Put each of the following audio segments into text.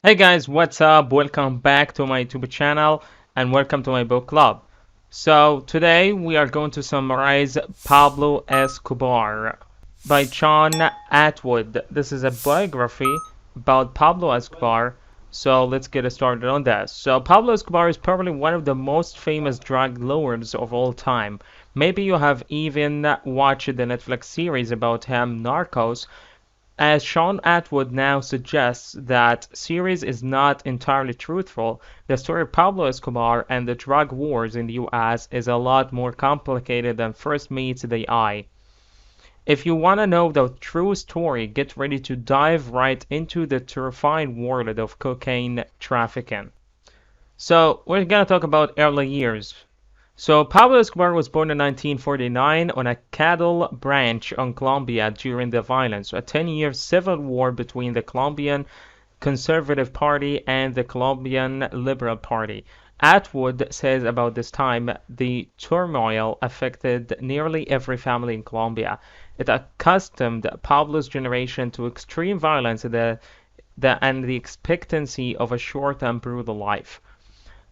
Hey guys, what's up? Welcome back to my YouTube channel and welcome to my book club. So today we are going to summarize Pablo Escobar by Shaun Attwood. This is a biography about Pablo Escobar. So let's get started on this. So Pablo Escobar is probably one of the most famous drug lords of all time. Maybe you have even watched the Netflix series about him, Narcos, as Shaun Attwood now suggests, that series is not entirely truthful. The story of Pablo Escobar and the drug wars in the US is a lot more complicated than first meets the eye. If you want to know the true story, get ready to dive right into the terrifying world of cocaine trafficking. So, we're gonna talk about early years. So Pablo Escobar was born in 1949 on a cattle ranch in Colombia during the violence, a 10-year civil war between the Colombian Conservative Party and the Colombian Liberal Party. Atwood says about this time, the turmoil affected nearly every family in Colombia. It accustomed Pablo's generation to extreme violence and the expectancy of a short and brutal life.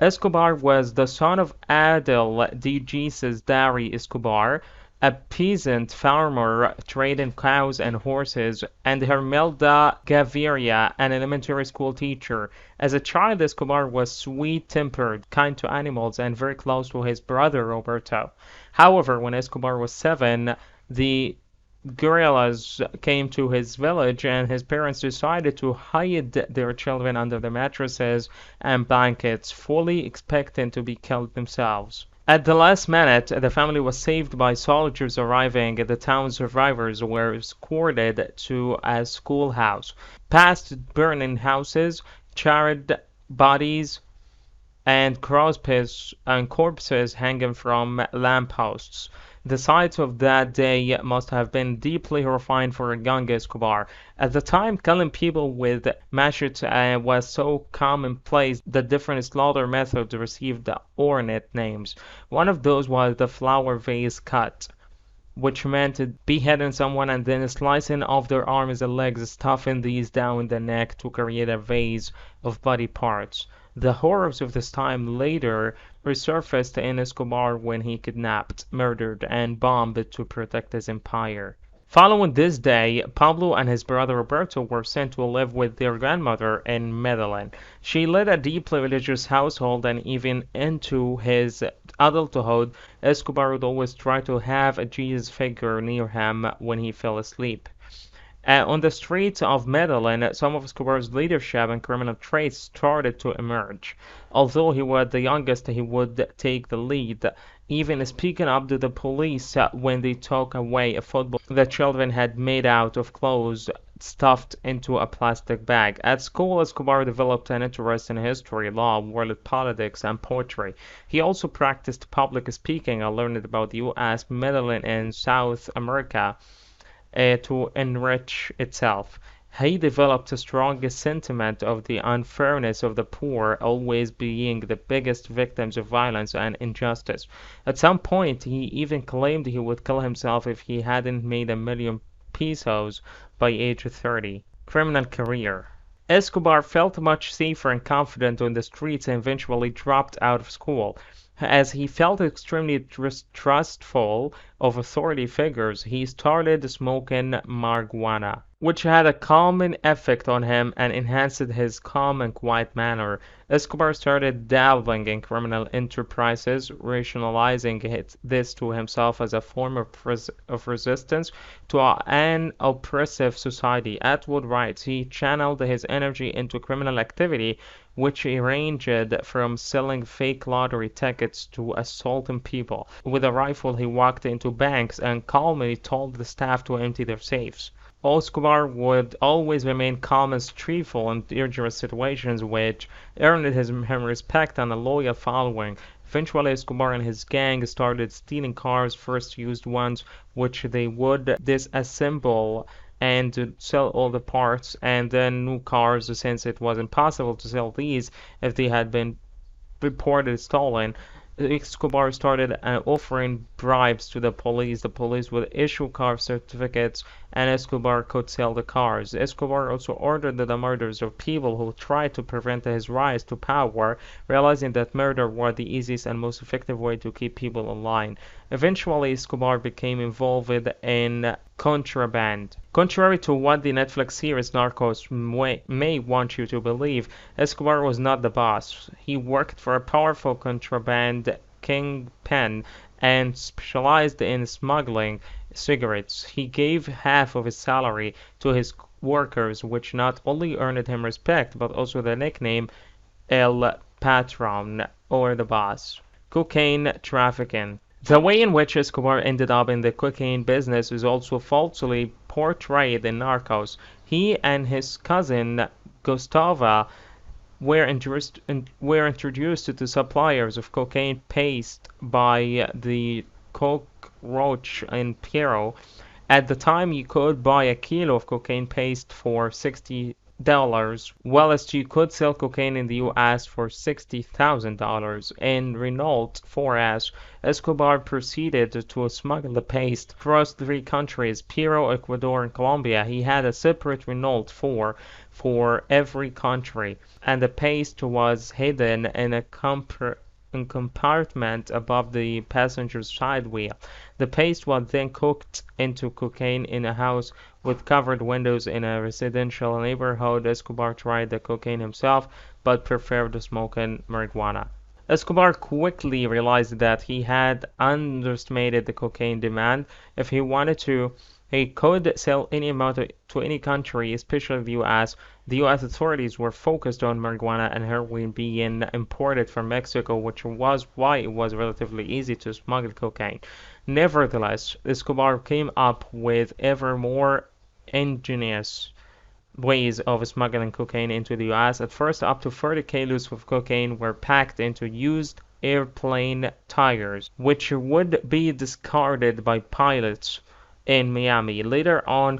Escobar was the son of Adel de Jesus Dari Escobar, a peasant farmer trading cows and horses, and Hermelda Gaviria, an elementary school teacher. As a child, Escobar was sweet-tempered, kind to animals, and very close to his brother Roberto. However, when Escobar was 7, the guerrillas came to his village and his parents decided to hide their children under the mattresses and blankets, fully expecting to be killed themselves. At the last minute, the family was saved by soldiers arriving. The town survivors were escorted to a schoolhouse, past burning houses, charred bodies, and corpses hanging from lampposts. The sight of that day must have been deeply horrifying for young Escobar. At the time, killing people with machetes was so commonplace that different slaughter methods received ornate names. One of those was the flower vase cut, which meant beheading someone and then slicing off their arms and legs, stuffing these down the neck to create a vase of body parts. The horrors of this time later resurfaced in Escobar when he kidnapped, murdered, and bombed to protect his empire. Following this day, Pablo and his brother Roberto were sent to live with their grandmother in Medellin. She led a deeply religious household, and even into his adulthood, Escobar would always try to have a Jesus figure near him when he fell asleep. On the streets of Medellin, some of Escobar's leadership and criminal traits started to emerge. Although he was the youngest, he would take the lead, even speaking up to the police when they took away a football the children had made out of clothes stuffed into a plastic bag. At school, Escobar developed an interest in history, law, world politics, and poetry. He also practiced public speaking and learned about the U.S., Medellin, and South America to enrich itself. He developed a strong sentiment of the unfairness of the poor always being the biggest victims of violence and injustice. At some point, he even claimed he would kill himself if he hadn't made a million pesos by age 30. Criminal career. Escobar felt much safer and confident on the streets and eventually dropped out of school. As he felt extremely distrustful of authority figures, he started smoking marijuana, which had a calming effect on him and enhanced his calm and quiet manner. Escobar started dabbling in criminal enterprises, rationalizing this to himself as a form of resistance to an oppressive society. Atwood writes, he channeled his energy into criminal activity, which ranged from selling fake lottery tickets to assaulting people. With a rifle, he walked into banks and calmly told the staff to empty their safes. Escobar would always remain calm and cheerful in dangerous situations, which earned him respect and a loyal following. Eventually, Escobar and his gang started stealing cars, first used ones, which they would disassemble and sell all the parts, and then new cars, since it was impossible to sell these if they had been reported stolen. Escobar started offering bribes to the police. The police would issue car certificates, and Escobar could sell the cars. Escobar also ordered the murders of people who tried to prevent his rise to power, realizing that murder was the easiest and most effective way to keep people in line. Eventually, Escobar became involved in contraband. Contrary to what the Netflix series Narcos may want you to believe, Escobar was not the boss. He worked for a powerful contraband kingpin and specialized in smuggling cigarettes. He gave half of his salary to his workers, which not only earned him respect but also the nickname El Patron, or the boss. Cocaine trafficking. The way in which Escobar ended up in the cocaine business is also falsely portrayed in Narcos. He and his cousin Gustavo were introduced to the suppliers of cocaine paste by the cockroach in Peru. At the time, you could buy a kilo of cocaine paste for $60, whilst you could sell cocaine in the US for $60,000. In Renault 4S, Escobar proceeded to smuggle the paste across three countries, Peru, Ecuador, and Colombia. He had a separate Renault 4 for every country, and the paste was hidden in a compartment above the passenger's side wheel. The paste was then cooked into cocaine in a house with covered windows in a residential neighborhood. Escobar tried the cocaine himself, but preferred smoking marijuana. Escobar quickly realized that he had underestimated the cocaine demand. If he wanted to, he could sell any amount to any country, especially the US. The US authorities were focused on marijuana and heroin being imported from Mexico, which was why it was relatively easy to smuggle cocaine. Nevertheless, Escobar came up with ever more ingenious ways of smuggling cocaine into the US. At first, up to 30 kilos of cocaine were packed into used airplane tires, which would be discarded by pilots in Miami. Later on,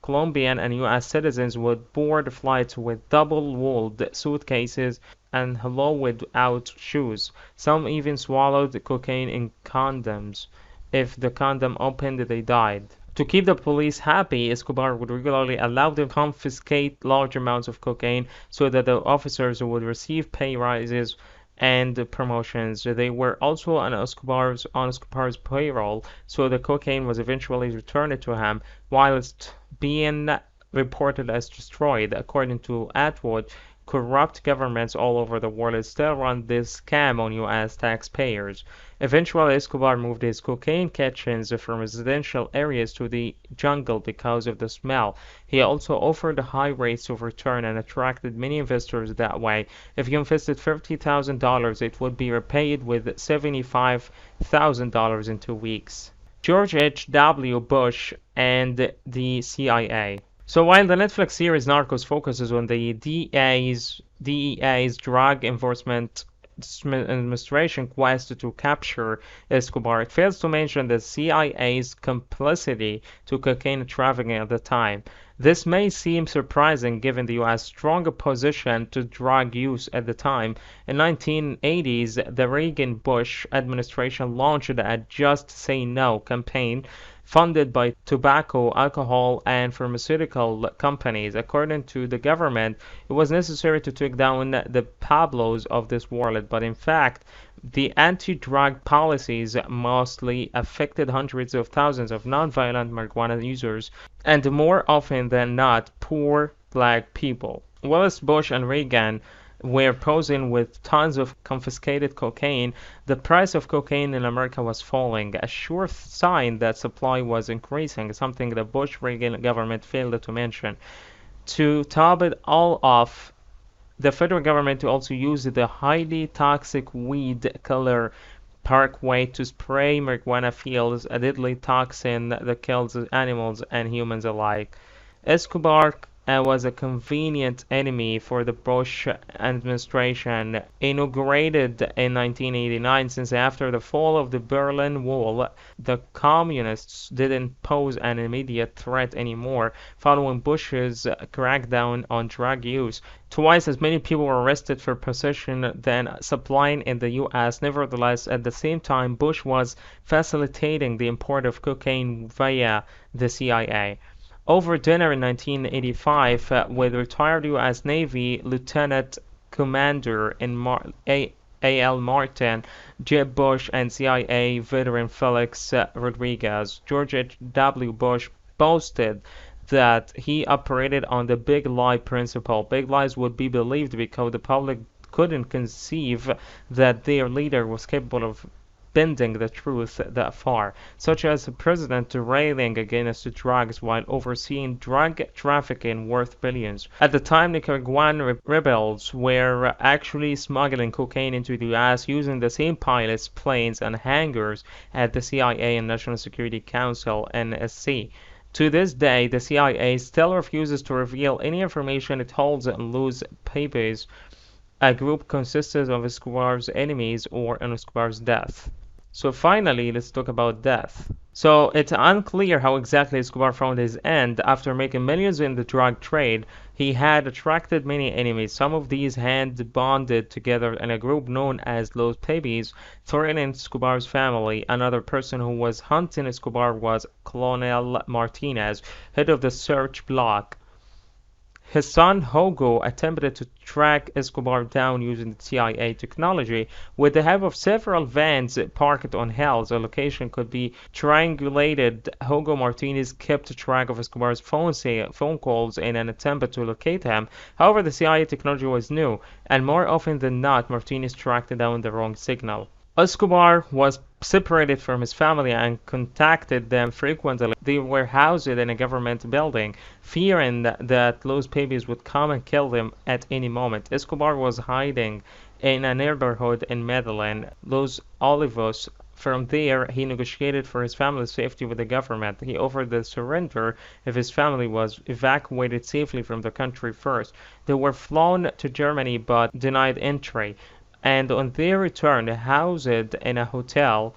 Colombian and US citizens would board flights with double-walled suitcases and hello without shoes. Some even swallowed cocaine in condoms. If the condom opened, they died. To keep the police happy, Escobar would regularly allow them to confiscate large amounts of cocaine so that the officers would receive pay rises and promotions. They were also on Escobar's payroll, so the cocaine was eventually returned to him, whilst being reported as destroyed. According to Attwood, corrupt governments all over the world still run this scam on US taxpayers. Eventually, Escobar moved his cocaine kitchens from residential areas to the jungle because of the smell. He also offered high rates of return and attracted many investors that way. If you invested $50,000, it would be repaid with $75,000 in 2 weeks. George H.W. Bush and the CIA. So while the Netflix series Narcos focuses on the DEA's Drug Enforcement Administration quest to capture Escobar, it fails to mention the CIA's complicity to cocaine trafficking at the time. This may seem surprising given the US strong opposition to drug use at the time. In the 1980s, the Reagan-Bush administration launched a Just Say No campaign funded by tobacco, alcohol, and pharmaceutical companies. According to the government, it was necessary to take down the Pablos of this world, but in fact, the anti-drug policies mostly affected hundreds of thousands of non-violent marijuana users, and more often than not, poor black people. Whilst Bush and Reagan were posing with tons of confiscated cocaine, the price of cocaine in America was falling, a sure sign that supply was increasing, something the Bush-Reagan government failed to mention. To top it all off, the federal government also used the highly toxic weed killer Parkway to spray marijuana fields, a deadly toxin that kills animals and humans alike. Escobar and was a convenient enemy for the Bush administration. Inaugurated in 1989, since after the fall of the Berlin Wall, the communists didn't pose an immediate threat anymore following Bush's crackdown on drug use. Twice as many people were arrested for possession than supplying in the US. Nevertheless, at the same time, Bush was facilitating the import of cocaine via the CIA. Over dinner in 1985 with retired U.S. Navy Lieutenant Commander A.L. Martin, Jeb Bush, and CIA veteran Felix Rodriguez, George H.W. Bush boasted that he operated on the big lie principle. Big lies would be believed because the public couldn't conceive that their leader was capable of bending the truth that far, such as the president railing against drugs while overseeing drug trafficking worth billions. At the time, Nicaraguan rebels were actually smuggling cocaine into the US using the same pilots, planes, and hangars at the CIA and National Security Council (NSC). To this day, the CIA still refuses to reveal any information it holds in loose papers. A group consisted of Escobar's enemies or on Escobar's death. So finally, let's talk about death. So it's unclear how exactly Escobar found his end. After making millions in the drug trade, he had attracted many enemies. Some of these had bonded together in a group known as Los Pebes, threatening Escobar's family. Another person who was hunting Escobar was Colonel Martinez, head of the search block. His son Hugo attempted to track Escobar down using the CIA technology. With the help of several vans parked on hills, a location could be triangulated. Hugo Martinez kept track of Escobar's phone calls in an attempt to locate him. However, the CIA technology was new, and more often than not, Martinez tracked down the wrong signal. Escobar was separated from his family and contacted them frequently. They were housed in a government building, fearing that Los Pebes would come and kill them at any moment. Escobar was hiding in a neighborhood in Medellin, Los Olivos. From there, he negotiated for his family's safety with the government. He offered the surrender if his family was evacuated safely from the country first. They were flown to Germany but denied entry, and on their return housed in a hotel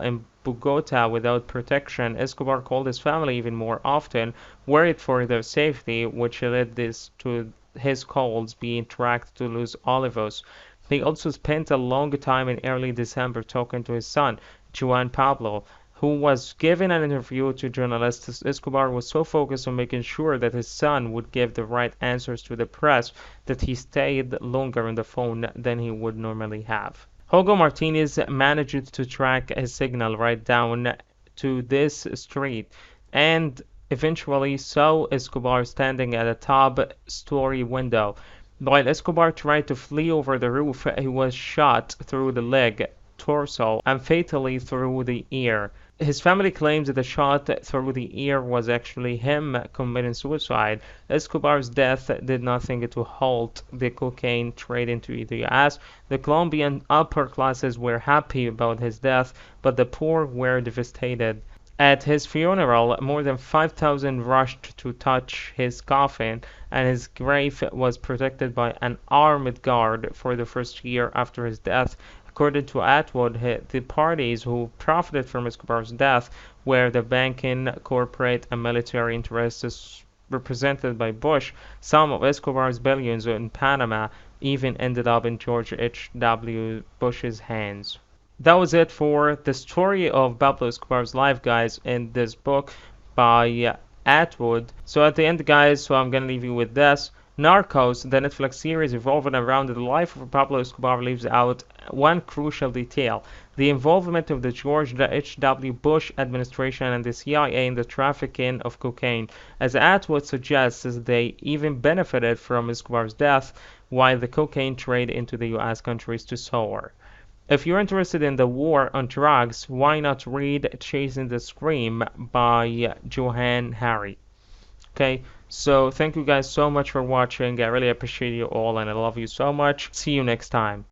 in Bogota without protection. Escobar called his family even more often, worried for their safety, which led to his calls being tracked to Los Olivos. He also spent a long time in early December talking to his son, Juan Pablo, who was giving an interview to journalists. Escobar was so focused on making sure that his son would give the right answers to the press that he stayed longer on the phone than he would normally have. Hugo Martinez managed to track his signal right down to this street and eventually saw Escobar standing at a top-story window. While Escobar tried to flee over the roof, he was shot through the leg, torso, and fatally through the ear. His family claims that the shot through the ear was actually him committing suicide. Escobar's death did nothing to halt the cocaine trade into the US. The Colombian upper classes were happy about his death, but the poor were devastated. At his funeral, more than 5,000 rushed to touch his coffin, and his grave was protected by an armed guard for the first year after his death. According to Attwood, the parties who profited from Escobar's death were the banking, corporate, and military interests represented by Bush. Some of Escobar's billions in Panama even ended up in George H.W. Bush's hands. That was it for the story of Pablo Escobar's life, guys, in this book by Attwood. So at the end, guys, I'm gonna leave you with this. Narcos, the Netflix series revolving around the life of Pablo Escobar, leaves out one crucial detail: the involvement of the George H.W. Bush administration and the CIA in the trafficking of cocaine. As Atwood suggests, they even benefited from Escobar's death, while the cocaine trade into the U.S. countries to soar. If you're interested in the war on drugs, why not read Chasing the Scream by Johann Hari? Okay, so thank you guys so much for watching. I really appreciate you all and I love you so much. See you next time.